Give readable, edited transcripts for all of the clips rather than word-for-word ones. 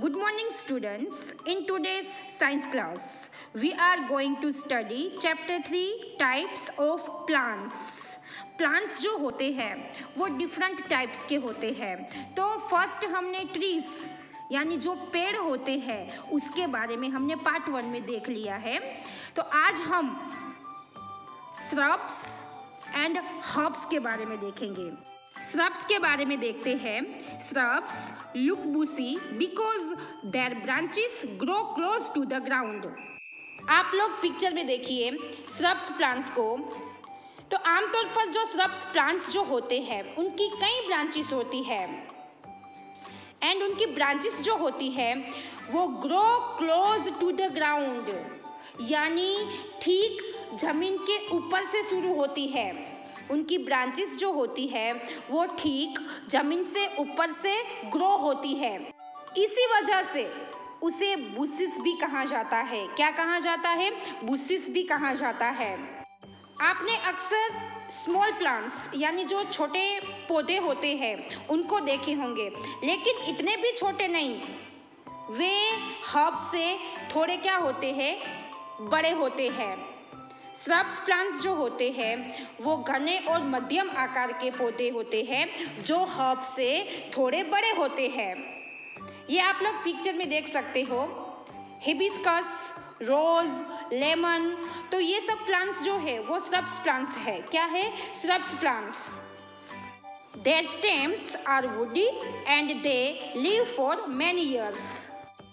Good morning students. In today's science class, we are going to study chapter 3 types of plants. Plants जो होते हैं वो different types के होते हैं। तो फर्स्ट हमने ट्रीज यानी जो पेड़ होते हैं उसके बारे में हमने पार्ट 1 में देख लिया है। तो आज हम श्रब्स एंड हर्ब्स के बारे में देखेंगे। श्रब्स के बारे में देखते हैं। Shrubs look bushy because their branches grow close to the ground. आप लोग पिक्चर में देखिए श्रब्स प्लांट्स को। तो आमतौर पर जो श्रब्स प्लांट्स जो होते हैं उनकी कई ब्रांचेस होती है एंड उनकी ब्रांचेस जो होती है वो grow close to the ground यानी ठीक जमीन के ऊपर से शुरू होती है। उनकी ब्रांचेस जो होती है वो ठीक जमीन से ऊपर से ग्रो होती है। इसी वजह से उसे बुशिस भी कहा जाता है। क्या कहा जाता है? बुशिस भी कहा जाता है। आपने अक्सर स्मॉल प्लांट्स यानी जो छोटे पौधे होते हैं उनको देखे होंगे, लेकिन इतने भी छोटे नहीं। वे हर्ब से थोड़े क्या होते हैं, बड़े होते हैं। श्रब्स प्लांट्स जो होते हैं वो घने और मध्यम आकार के पौधे होते हैं जो हर्ब से थोड़े बड़े होते हैं। ये आप लोग पिक्चर में देख सकते हो। हिबिस्कस, रोज, लेमन, तो ये सब प्लांट्स जो है वो श्रब्स प्लांट्स है। क्या है? Shrubs plants. Their stems are woody and they live for many years.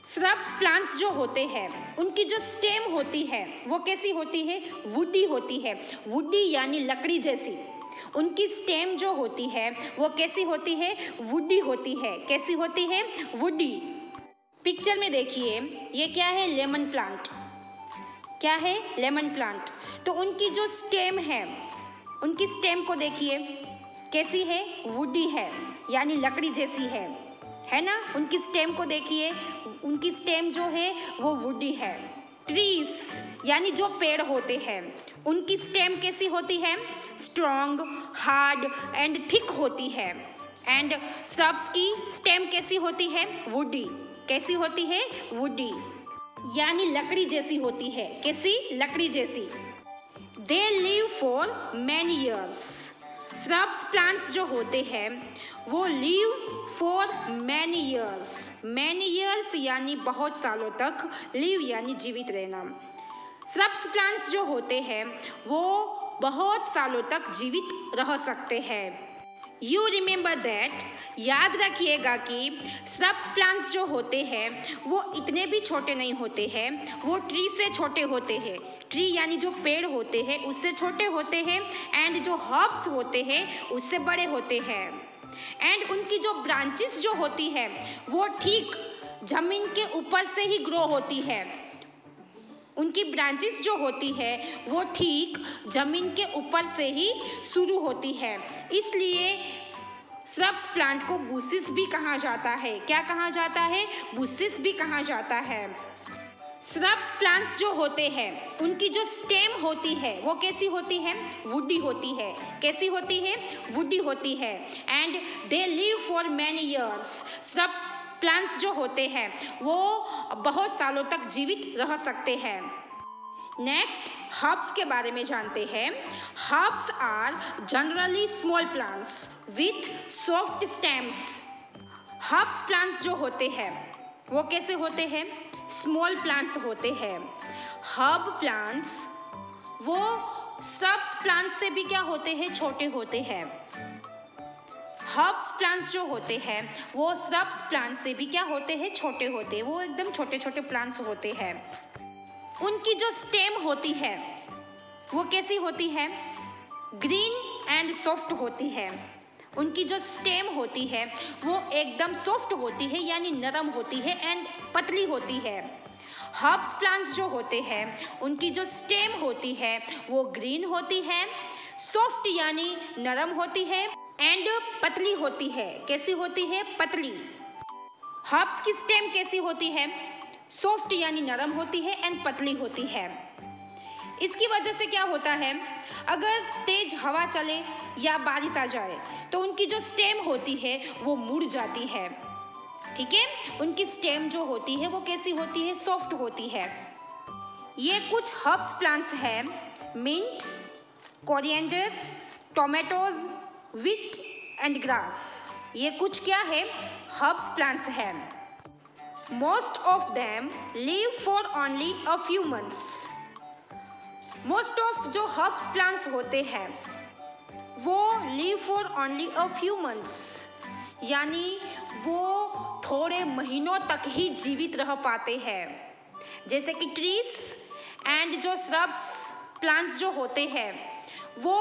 Shrubs plants जो होते हैं उनकी जो स्टेम होती है वो कैसी होती है? वुडी होती है। वुडी यानी लकड़ी जैसी। उनकी स्टेम जो होती है वो कैसी होती है? वुडी होती है। कैसी होती है? वुडी। पिक्चर में देखिए ये क्या है? Lemon plant. क्या है? Lemon plant. तो उनकी जो स्टेम है उनकी स्टेम को देखिए कैसी है? वुडी है यानी लकड़ी जैसी है ना। उनकी स्टेम को देखिए, उनकी स्टेम जो है वो वुडी है। ट्रीज यानी जो पेड़ होते हैं उनकी स्टेम कैसी होती है? स्ट्रॉन्ग, हार्ड एंड थिक होती है। एंड श्रब्स की स्टेम कैसी होती है? वुडी। कैसी होती है? वुडी यानी लकड़ी जैसी होती है। कैसी? लकड़ी जैसी। दे live for many years. Shrubs plants जो होते हैं वो live for many years. Many years यानी बहुत सालों तक, लिव यानी जीवित रहना। श्रब्स प्लांट्स जो होते हैं वो बहुत सालों तक जीवित रह सकते हैं। यू रिमेंबर दैट, याद रखिएगा कि श्रब्स प्लांट्स जो होते हैं वो इतने भी छोटे नहीं होते हैं, वो ट्री से छोटे होते हैं। ट्री यानी जो पेड़ होते हैं उससे छोटे होते हैं एंड जो हर्ब्स होते हैं उससे बड़े होते हैं। एंड उनकी जो ब्रांचेस जो होती है वो ठीक जमीन के ऊपर से ही ग्रो होती है। उनकी ब्रांचेस जो होती है वो ठीक जमीन के ऊपर से ही शुरू होती है। इसलिए श्रब्स प्लांट को बुशिस भी कहा जाता है। क्या कहा जाता है? बुशिस भी कहा जाता है। श्रब्स प्लांट्स जो होते हैं उनकी जो स्टेम होती है वो कैसी होती है? वुडी होती है। कैसी होती है? वुडी होती है। And they live for many years. Shrub plants जो होते हैं वो बहुत सालों तक जीवित रह सकते हैं। नेक्स्ट हर्ब्स के बारे में जानते हैं। Herbs are generally small plants with soft stems. Herbs plants जो होते हैं वो कैसे होते हैं? स्मॉल प्लांट्स होते हैं। हर्ब प्लांट्स वो श्रब्स प्लांट्स से भी क्या होते हैं? छोटे होते हैं। हर्ब्स प्लांट्स जो होते हैं वो श्रब्स प्लांट्स से भी क्या होते हैं? छोटे होते हैं। वो एकदम छोटे छोटे प्लांट्स होते हैं। उनकी जो स्टेम होती है वो कैसी होती है? ग्रीन एंड सॉफ्ट होती है। उनकी जो स्टेम होती है वो एकदम सॉफ्ट होती है यानी नरम होती है एंड पतली होती है। हर्ब्स प्लांट्स जो होते हैं उनकी जो स्टेम होती है वो ग्रीन होती है, सॉफ्ट यानी नरम होती है एंड पतली होती है। कैसी होती है? पतली। हर्ब्स की स्टेम कैसी होती है? सॉफ्ट यानी नरम होती है एंड पतली होती है। इसकी वजह से क्या होता है, अगर तेज हवा चले या बारिश आ जाए तो उनकी जो स्टेम होती है वो मुड़ जाती है। ठीक है। उनकी स्टेम जो होती है वो कैसी होती है, सॉफ्ट होती है। ये कुछ हर्ब्स प्लांट्स हैं, mint, coriander, tomatoes, wheat and grass. ये कुछ क्या है, हर्ब्स प्लांट्स हैं। Most of them live for only a few months. Most of जो हर्ब्स प्लांट्स होते हैं वो live for only a few months, यानी वो थोड़े महीनों तक ही जीवित रह पाते हैं। जैसे कि ट्रीज एंड जो श्रब्स प्लांट्स जो होते हैं वो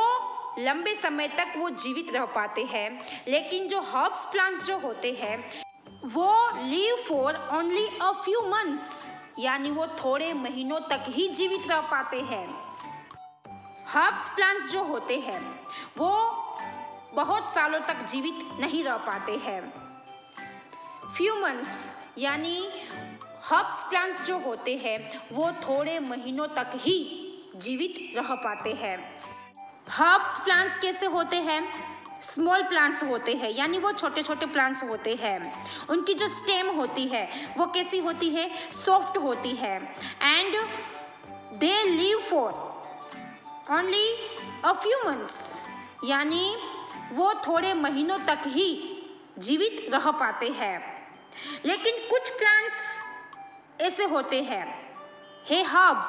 लंबे समय तक वो जीवित रह पाते हैं, लेकिन जो हर्ब्स प्लांट्स जो होते हैं वो live for only a few months, यानी वो थोड़े महीनों तक ही जीवित रह पाते हैं। हर्ब्स प्लांट्स जो होते हैं वो बहुत सालों तक जीवित नहीं रह पाते हैं। फ्यू मंथ्स यानी हर्ब्स प्लांट्स जो होते हैं वो थोड़े महीनों तक ही जीवित रह पाते हैं। हर्ब्स प्लांट्स कैसे होते हैं, स्मॉल प्लांट्स होते हैं, यानी वो छोटे छोटे प्लांट्स होते हैं। उनकी जो स्टेम होती है वो कैसी होती है, सॉफ्ट होती है। And they live for only a few months, यानी वो थोड़े महीनों तक ही जीवित रह पाते हैं। लेकिन कुछ प्लांट्स ऐसे होते हैं, हे हर्ब्स,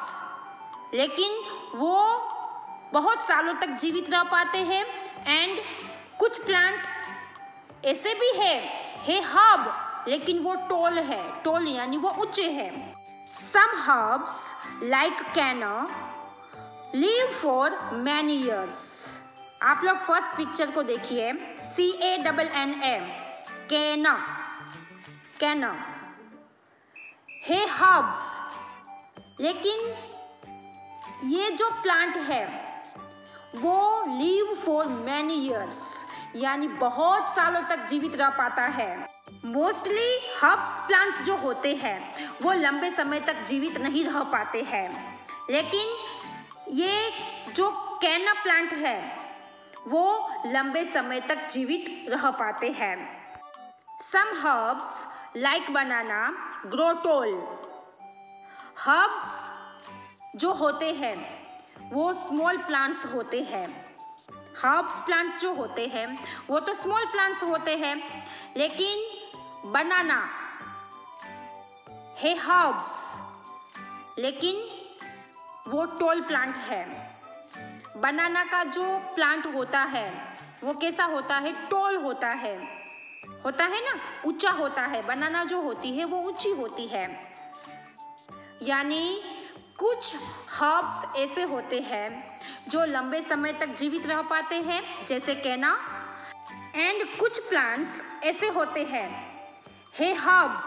लेकिन वो बहुत सालों तक जीवित रह पाते हैं। एंड कुछ प्लांट ऐसे भी है हर्ब, लेकिन वो टॉल है, टॉल यानी वो ऊंचे हैं। सम हर्ब्स लाइक कैना लिव फॉर मैनी ईयर्स। आप लोग फर्स्ट पिक्चर को देखिए, CANNA, कैना, कैना है हर्ब्स। लेकिन ये जो प्लांट है वो लिव फॉर मैनी ईयर्स, यानी बहुत सालों तक जीवित रह पाता है। मोस्टली हर्ब्स प्लांट्स जो होते हैं वो लंबे समय तक जीवित नहीं रह पाते हैं, लेकिन ये जो कैना प्लांट है वो लंबे समय तक जीवित रह पाते हैं। सम हर्ब्स लाइक बनाना ग्रो टॉल। हर्ब्स जो होते हैं वो स्मॉल प्लांट्स होते हैं। हर्ब्स प्लांट्स जो होते हैं वो तो स्मॉल प्लांट्स होते हैं, लेकिन बनाना है हर्ब्स, लेकिन वो टॉल प्लांट है। बनाना का जो प्लांट होता है वो कैसा होता है, टॉल होता है ना, ऊंचा होता है। बनाना जो होती है वो ऊंची होती है। यानी कुछ हर्ब्स ऐसे होते हैं जो लंबे समय तक जीवित रह पाते हैं, जैसे कैना। एंड कुछ प्लांट्स ऐसे होते हैं, हे हर्ब्स,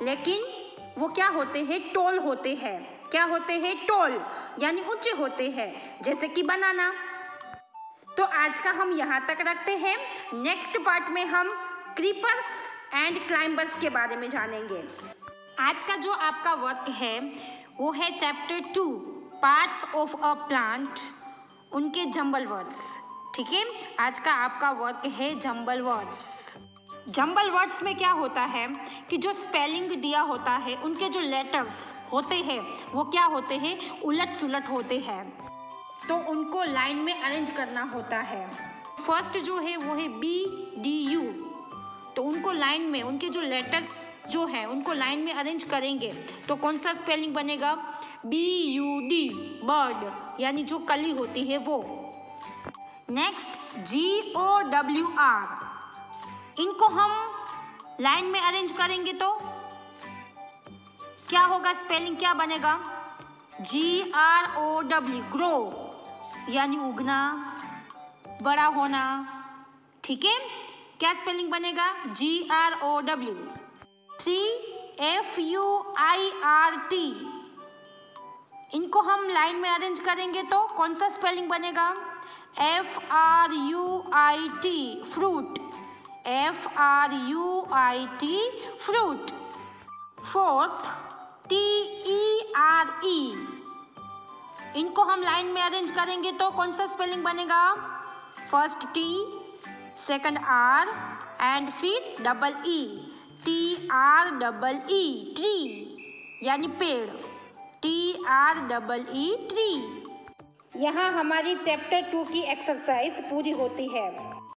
लेकिन वो क्या होते हैं, टॉल होते हैं। क्या होते हैं, टॉल, यानी ऊंचे होते हैं, जैसे कि बनाना। तो आज का हम यहाँ तक रखते हैं। नेक्स्ट पार्ट में हम क्रीपर्स एंड क्लाइंबर्स के बारे में जानेंगे। आज का जो आपका वर्क है वो है chapter 2, parts of a plant, उनके जंबल वर्ड्स। ठीक है, आज का आपका वर्क है जंबल वर्ड्स। जंबल वर्ड्स में क्या होता है कि जो स्पेलिंग दिया होता है उनके जो लेटर्स होते हैं वो क्या होते हैं, उलट सुलट होते हैं, तो उनको लाइन में अरेंज करना होता है। फर्स्ट जो है वो है BDU, तो उनको लाइन में, उनके जो लेटर्स जो है उनको लाइन में अरेंज करेंगे तो कौन सा स्पेलिंग बनेगा, BUD, बर्ड, यानी जो कली होती है वो। नेक्स्ट GOWR, इनको हम लाइन में अरेंज करेंगे तो क्या होगा, स्पेलिंग क्या बनेगा, GROW, ग्रो, यानी उगना, बड़ा होना। ठीक है, क्या स्पेलिंग बनेगा, GROW। 3 FUIRT, इनको हम लाइन में अरेंज करेंगे तो कौन सा स्पेलिंग बनेगा, FRUIT, fruit, FRUIT, fruit. 4th TERE, इनको हम लाइन में अरेंज करेंगे तो कौन सा स्पेलिंग बनेगा, first T, second R and फिर डबल E, TREE ट्री यानी पेड़, TREE ट्री। यहाँ हमारी चैप्टर 2 की एक्सरसाइज पूरी होती है।